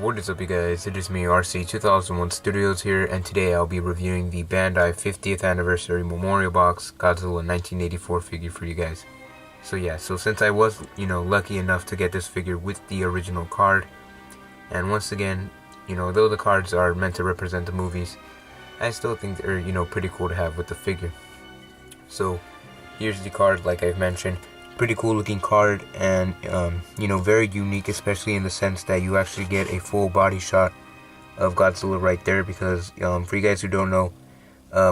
What is up, you guys? It is me, RC2001 Studios here, and today I'll be reviewing the Bandai 50th Anniversary Memorial Box Godzilla 1984 figure for you guys. So since I was, lucky enough to get this figure with the original card, and once again, though the cards are meant to represent the movies, I still think they're, pretty cool to have with the figure. So, here's the card, like I've mentioned. Pretty cool looking card, and very unique, especially in the sense that you actually get a full body shot of Godzilla right there, because for you guys who don't know,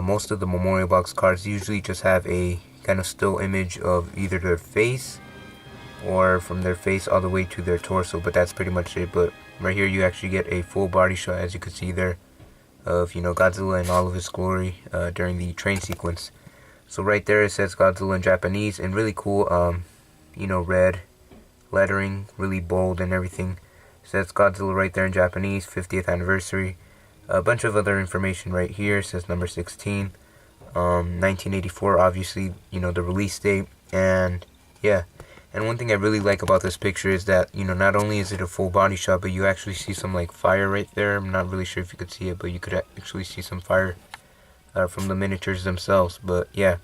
most of the Memorial Box cards usually just have a kind of still image of either their face or from their face all the way to their torso, but that's pretty much it. But right here you actually get a full body shot, as you can see there, of Godzilla in all of his glory during the train sequence. So right there it says Godzilla in Japanese, and really cool, red lettering, really bold and everything. It says Godzilla right there in Japanese, 50th anniversary. A bunch of other information right here. It says number 16, 1984, obviously, the release date. And yeah, and one thing I really like about this picture is that, not only is it a full body shot, but you actually see some like fire right there. I'm not really sure if you could see it, but you could actually see some fire from the miniatures themselves. But yeah,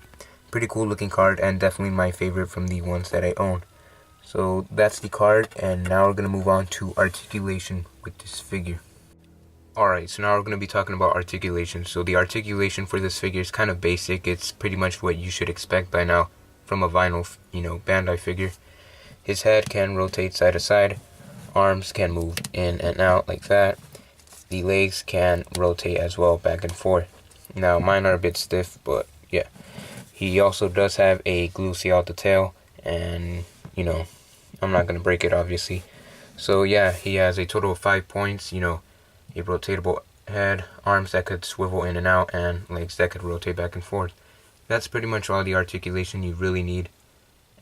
pretty cool looking card, and definitely my favorite from the ones that I own. So that's the card, and now we're going to move on to articulation with this figure. Alright, so now we're going to be talking about articulation. So the articulation for this figure is kind of basic. It's pretty much what you should expect by now from a vinyl, Bandai figure. His head can rotate side to side. Arms can move in and out like that. The legs can rotate as well, back and forth. Now, mine are a bit stiff, but yeah. He also does have a glue seal at the tail, and, I'm not going to break it, obviously. So yeah, he has a total of 5 points, a rotatable head, arms that could swivel in and out, and legs that could rotate back and forth. That's pretty much all the articulation you really need.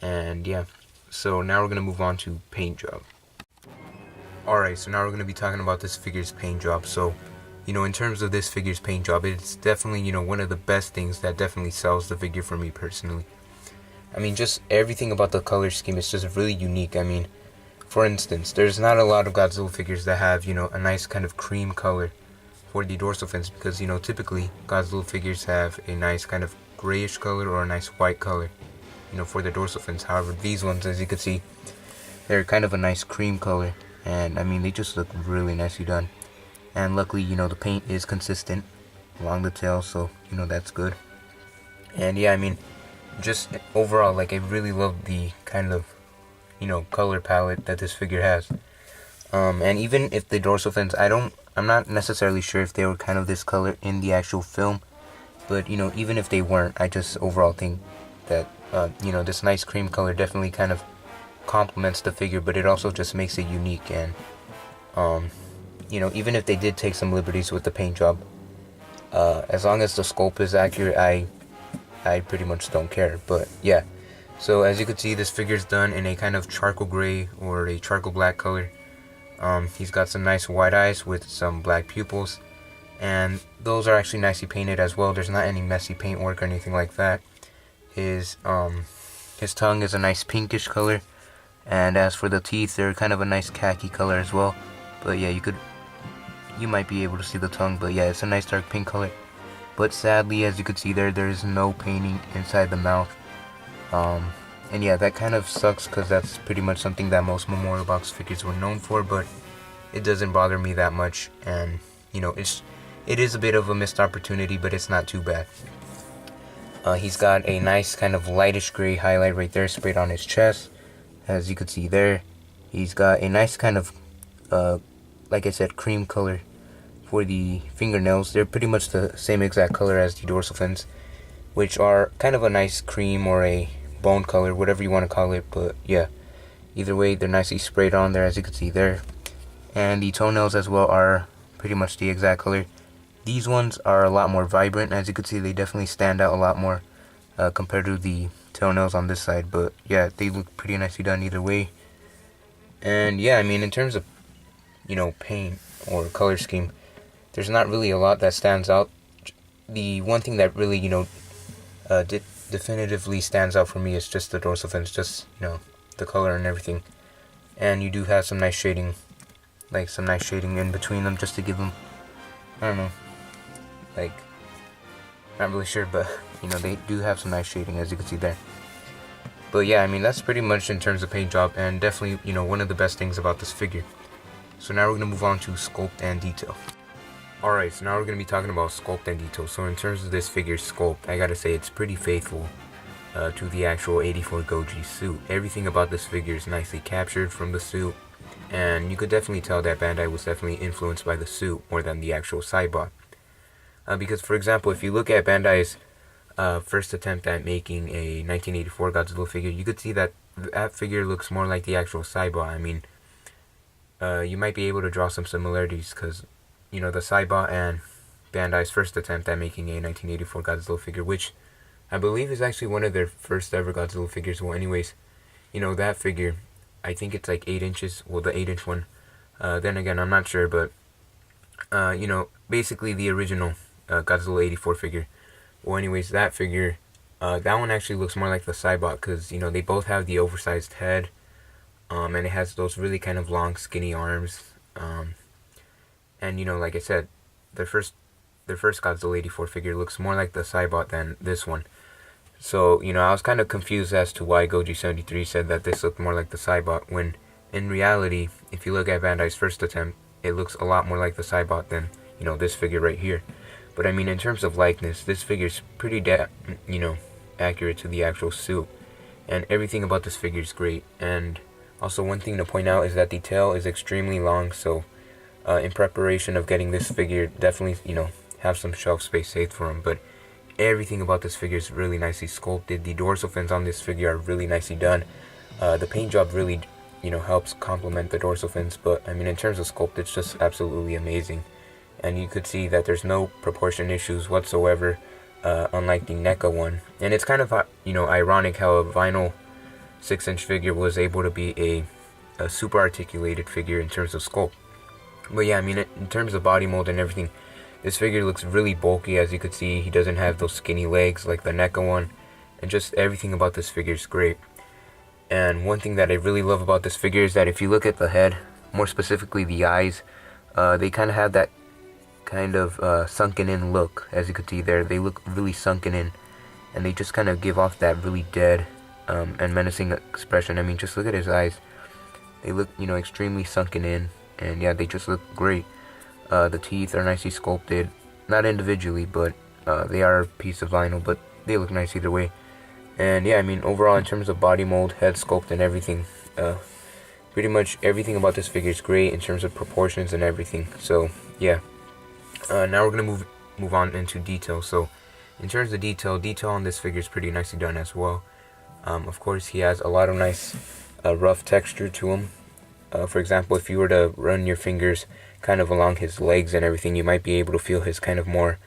And yeah, so now we're going to move on to paint job. Alright, so now we're going to be talking about this figure's paint job. So, in terms of this figure's paint job, it's definitely, one of the best things that definitely sells the figure for me personally. I mean, just everything about the color scheme is just really unique. I mean, for instance, there's not a lot of Godzilla figures that have, a nice kind of cream color for the dorsal fins, because, typically Godzilla figures have a nice kind of grayish color or a nice white color, for the dorsal fins. However, these ones, as you can see, they're kind of a nice cream color, and I mean, they just look really nicely done. And luckily, the paint is consistent along the tail, so, that's good. And yeah, I mean, just overall, like, I really love the kind of, color palette that this figure has. And even if the dorsal fins, I'm not necessarily sure if they were kind of this color in the actual film, but, even if they weren't, I just overall think that, this nice cream color definitely kind of complements the figure, but it also just makes it unique. And, even if they did take some liberties with the paint job, as long as the sculpt is accurate, I pretty much don't care. But yeah, so as you can see, this figure is done in a kind of charcoal gray or a charcoal black color. He's got some nice white eyes with some black pupils, and those are actually nicely painted as well. There's not any messy paint work or anything like that. His tongue is a nice pinkish color, and as for the teeth, they're kind of a nice khaki color as well. But yeah, you might be able to see the tongue, but yeah, it's a nice dark pink color. But sadly, as you can see there is no painting inside the mouth. And yeah, that kind of sucks, because that's pretty much something that most Memorial Box figures were known for, but it doesn't bother me that much. And it is a bit of a missed opportunity, but it's not too bad. He's got a nice kind of lightish gray highlight right there sprayed on his chest, as you can see there. He's got a nice kind of like I said, cream color for the fingernails. They're pretty much the same exact color as the dorsal fins, which are kind of a nice cream or a bone color, whatever you want to call it. But yeah, either way, they're nicely sprayed on there, as you can see there. And the toenails as well are pretty much the exact color. These ones are a lot more vibrant. As you can see, they definitely stand out a lot more compared to the toenails on this side. But yeah, they look pretty nicely done either way. And yeah, I mean, in terms of paint or color scheme, there's not really a lot that stands out. The one thing that really, definitively stands out for me is just the dorsal fins, just, the color and everything. And you do have some nice shading like some nice shading in between them just to give them, I don't know, like, not really sure, but you know, they do have some nice shading, as you can see there. But yeah, I mean, that's pretty much in terms of paint job, and definitely, you know, one of the best things about this figure. So now we're going to move on to sculpt and detail. Alright, so now we're going to be talking about sculpt and detail. So in terms of this figure's sculpt, I gotta say it's pretty faithful to the actual 84 Goji suit. Everything about this figure is nicely captured from the suit, and you could definitely tell that Bandai was definitely influenced by the suit more than the actual Saibot. Because, for example, if you look at Bandai's first attempt at making a 1984 Godzilla figure, you could see that that figure looks more like the actual Saibot. I mean, you might be able to draw some similarities because, you know, the Saibot and Bandai's first attempt at making a 1984 Godzilla figure, which I believe is actually one of their first ever Godzilla figures. Well, anyways, you know, that figure, I think it's like 8 inches, well, the 8-inch one. Then again, I'm not sure, but, you know, basically the original Godzilla 84 figure. Well, anyways, that figure, that one actually looks more like the Saibot because, you know, they both have the oversized head, and it has those really kind of long, skinny arms, and, you know, like I said, their first Godzilla 84 figure looks more like the Saibot than this one. So, you know, I was kind of confused as to why Goji73 said that this looked more like the Saibot, when, in reality, if you look at Bandai's first attempt, it looks a lot more like the Saibot than, you know, this figure right here. But I mean, in terms of likeness, this figure's pretty you know, accurate to the actual suit, and everything about this figure is great. And also, one thing to point out is that the tail is extremely long, so in preparation of getting this figure, definitely, you know, have some shelf space saved for him. But everything about this figure is really nicely sculpted. The dorsal fins on this figure are really nicely done. The paint job really, you know, helps complement the dorsal fins, but I mean, in terms of sculpt, it's just absolutely amazing. And you could see that there's no proportion issues whatsoever, unlike the NECA one. And it's kind of, you know, ironic how a vinyl 6-inch figure was able to be a super articulated figure in terms of sculpt. But yeah, I mean, in terms of body mold and everything, this figure looks really bulky. As you could see, he doesn't have those skinny legs like the NECA one, and just everything about this figure is great. And one thing that I really love about this figure is that if you look at the head, more specifically the eyes, they kind of have that kind of sunken in look. As you could see there, they look really sunken in, and they just kind of give off that really dead and menacing expression. I mean, just look at his eyes. They look, you know, extremely sunken in, and yeah, they just look great. The teeth are nicely sculpted, not individually, but they are a piece of vinyl, but they look nice either way. And yeah, I mean, overall, in terms of body mold, head sculpt, and everything, pretty much everything about this figure is great in terms of proportions and everything. So yeah. Now we're gonna move on into detail. So, in terms of detail on this figure is pretty nicely done as well. Of course, he has a lot of nice rough texture to him. For example, if you were to run your fingers kind of along his legs and everything, you might be able to feel his kind of more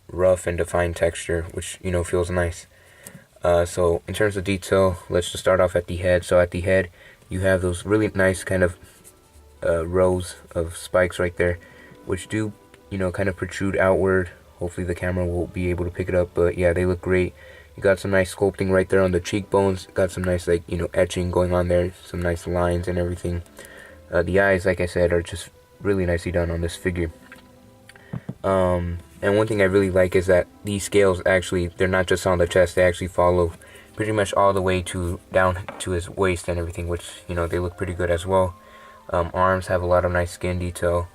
rough and defined texture, which, you know, feels nice. So, in terms of detail, let's just start off at the head. So, at the head, you have those really nice kind of rows of spikes right there, which do, you know, kind of protrude outward. Hopefully the camera will be able to pick it up, but yeah, they look great. You got some nice sculpting right there on the cheekbones. Got some nice, like, you know, etching going on there. Some nice lines and everything. The eyes, like I said, are just really nicely done on this figure. And one thing I really like is that these scales actually, they're not just on the chest. They actually follow pretty much all the way to down to his waist and everything, which, you know, they look pretty good as well. Arms have a lot of nice skin detail.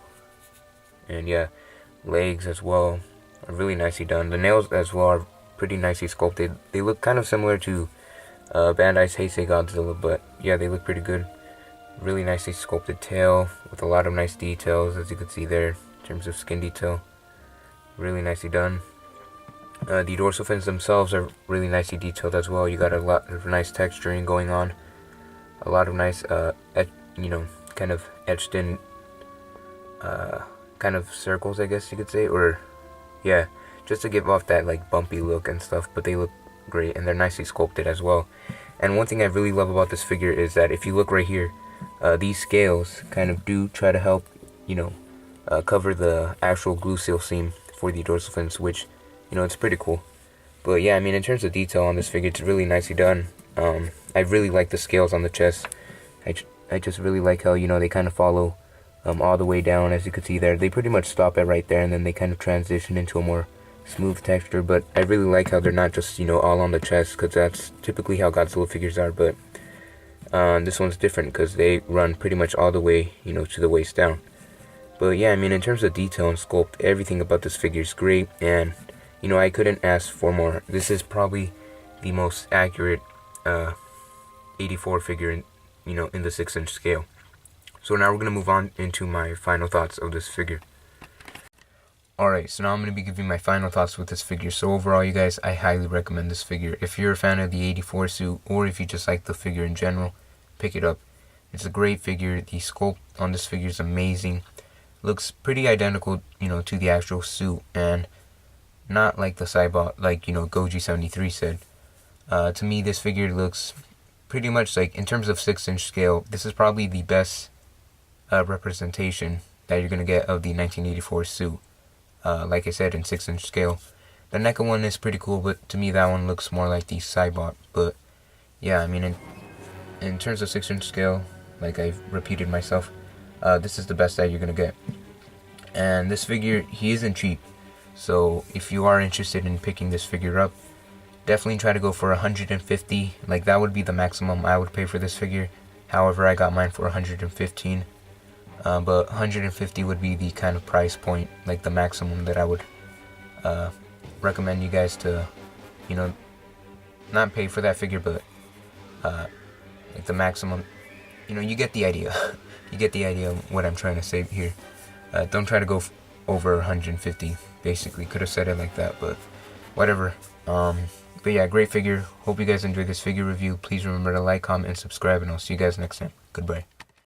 And yeah, legs as well are really nicely done. The nails as well are pretty nicely sculpted. They look kind of similar to Bandai's Heisei Godzilla, but yeah, they look pretty good. Really nicely sculpted tail with a lot of nice details, as you can see there, in terms of skin detail. Really nicely done. The dorsal fins themselves are really nicely detailed as well. You got a lot of nice texturing going on. A lot of nice, you know, kind of etched in kind of circles, I guess you could say, or yeah, just to give off that like bumpy look and stuff. But they look great, and they're nicely sculpted as well. And one thing I really love about this figure is that if you look right here, these scales kind of do try to help, you know, cover the actual glue seal seam for the dorsal fins, which, you know, it's pretty cool. But yeah, I mean, in terms of detail on this figure, it's really nicely done. I really like the scales on the chest. I just really like how, they kind of follow all the way down. As you can see there, they pretty much stop it right there, and then they kind of transition into a more smooth texture. But I really like how they're not just, all on the chest, because that's typically how Godzilla figures are. But this one's different because they run pretty much all the way, to the waist down. But yeah, I mean, in terms of detail and sculpt, everything about this figure is great, and I couldn't ask for more. This is probably the most accurate 84 figure in, in the 6-inch scale. So now we're going to move on into my final thoughts of this figure. Alright, so now I'm going to be giving my final thoughts with this figure. So overall, you guys, I highly recommend this figure. If you're a fan of the 84 suit, or if you just like the figure in general, pick it up. It's a great figure. The sculpt on this figure is amazing. Looks pretty identical, to the actual suit, and not like the Cybot, like, Goji73 said. To me, this figure looks pretty much like, in terms of 6-inch scale, this is probably the best representation that you're going to get of the 1984 suit. Like I said, in 6-inch scale. The NECA one is pretty cool, but to me that one looks more like the Cybot. But yeah, I mean, in terms of 6-inch scale, like I've repeated myself, this is the best that you're going to get. And this figure, he isn't cheap. So if you are interested in picking this figure up, definitely try to go for 150. Like, that would be the maximum I would pay for this figure. However, I got mine for 115. But 150 would be the kind of price point, like the maximum that I would recommend you guys to, not pay for that figure, but like the maximum. You get the idea. You get the idea of what I'm trying to say here. Don't try to go over 150. Basically, could have said it like that, but whatever. But yeah, great figure. Hope you guys enjoyed this figure review. Please remember to like, comment, and subscribe, and I'll see you guys next time. Goodbye.